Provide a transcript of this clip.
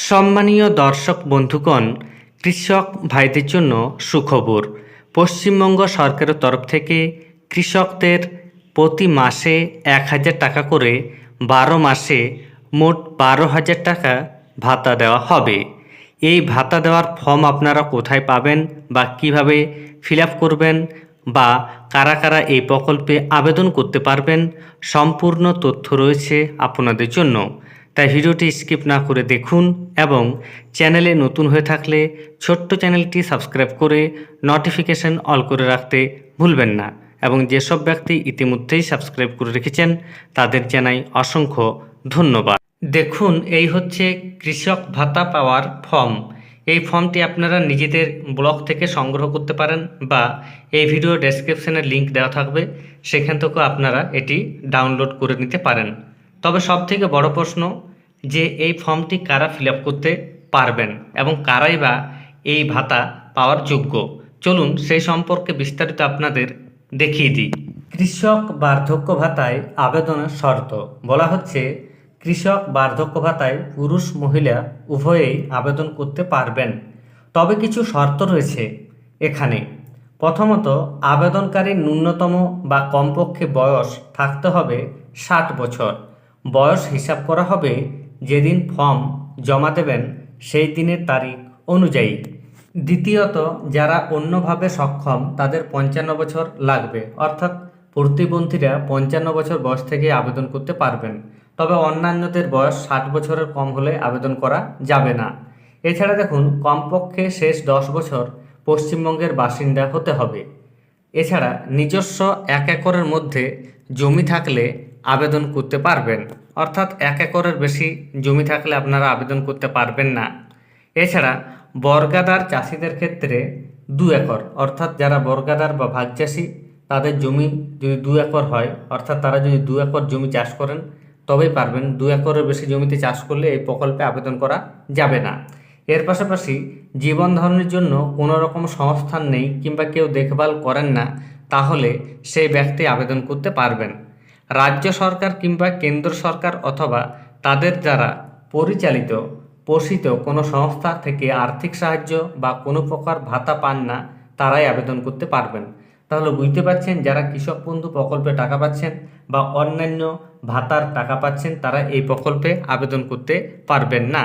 সম্মানীয় দর্শক বন্ধুগণ, কৃষক ভাইদের জন্য সুখবর। পশ্চিমবঙ্গ সরকারের তরফ থেকে কৃষকদের প্রতি মাসে ১,০০০ টাকা করে ১২ মাসে মোট ১২,০০০ টাকা ভাতা দেওয়া হবে। এই ভাতা দেওয়ার ফর্ম আপনারা কোথায় পাবেন বা কিভাবে ফিল আপ করবেন বা কারা কারা এই প্রকল্পে আবেদন করতে পারবেন, সম্পূর্ণ তথ্য রয়েছে আপনাদের জন্য। তাই ভিডিওটি স্কিপ না করে দেখুন এবং চ্যানেলে নতুন হয়ে থাকলে ছোট্ট চ্যানেলটি সাবস্ক্রাইব করে নোটিফিকেশন অল করে রাখতে ভুলবেন না। এবং যেসব ব্যক্তি ইতিমধ্যেই সাবস্ক্রাইব করে রেখেছেন তাদের জানাই অসংখ্য ধন্যবাদ। দেখুন, এই হচ্ছে কৃষক ভাতা পাওয়ার ফর্ম। এই ফর্মটি আপনারা নিজেদের ব্লগ থেকে সংগ্রহ করতে পারেন বা এই ভিডিও ডেসক্রিপশনে লিংক দেওয়া থাকবে, সেখান থেকেও আপনারা এটি ডাউনলোড করে নিতে পারেন। তবে সবথেকে বড় প্রশ্ন যে এই ফর্মটি কারা ফিল আপ করতে পারবেন এবং কারাই বা এই ভাতা পাওয়ার যোগ্য। চলুন সেই সম্পর্কে বিস্তারিত আপনাদের দেখিয়ে দিই। কৃষক বার্ধক্য ভাতায় আবেদনের শর্ত বলা হচ্ছে, কৃষক বার্ধক্য ভাতায় পুরুষ মহিলা উভয়েই আবেদন করতে পারবেন। তবে কিছু শর্ত রয়েছে এখানে। প্রথমত, আবেদনকারীর ন্যূনতম বা কমপক্ষে বয়স থাকতে হবে 60 বছর। বয়স হিসাব করা হবে যেদিন ফর্ম জমা দেবেন সেই দিনের তারিখ অনুযায়ী। দ্বিতীয়ত, যারা অন্যভাবে সক্ষম তাদের 55 বছর লাগবে, অর্থাৎ প্রতিবন্ধীরা 55 বছর বয়স থেকে আবেদন করতে পারবেন। তবে অন্যান্যদের বয়স 60 বছরের কম হলে আবেদন করা যাবে না। এছাড়া দেখুন, কমপক্ষে শেষ 10 বছর পশ্চিমবঙ্গের বাসিন্দা হতে হবে। এছাড়া নিজস্ব 1 একরের মধ্যে জমি থাকলে আবেদন করতে পারবেন, অর্থাৎ 1 একরের বেশি জমি থাকলে আপনারা আবেদন করতে পারবেন না। এছাড়া বর্গাদার চাষিদের ক্ষেত্রে 2 একর, অর্থাৎ যারা বর্গাদার বা ভাগ চাষি তাদের জমি যদি 2 একর হয়, অর্থাৎ তারা যদি 2 একর জমি চাষ করেন তবেই পারবেন। 2 একরের বেশি জমিতে চাষ করলে এই প্রকল্পে আবেদন করা যাবে না। এর পাশাপাশি জীবন ধারণের জন্য কোনো রকম সংস্থান নেই কিংবা কেউ দেখভাল করেন না, তাহলে সেই ব্যক্তি আবেদন করতে পারবেন। রাজ্য সরকার কিংবা কেন্দ্র সরকার অথবা তাদের দ্বারা পরিচালিত পোষিত কোনো সংস্থা থেকে আর্থিক সাহায্য বা কোনো প্রকার ভাতা পান না, তারাই আবেদন করতে পারবেন। তাহলে বুঝতে পারছেন, যারা কৃষক বন্ধু প্রকল্পে টাকা পাচ্ছেন বা অন্যান্য ভাতার টাকা পাচ্ছেন তারা এই প্রকল্পে আবেদন করতে পারবেন না।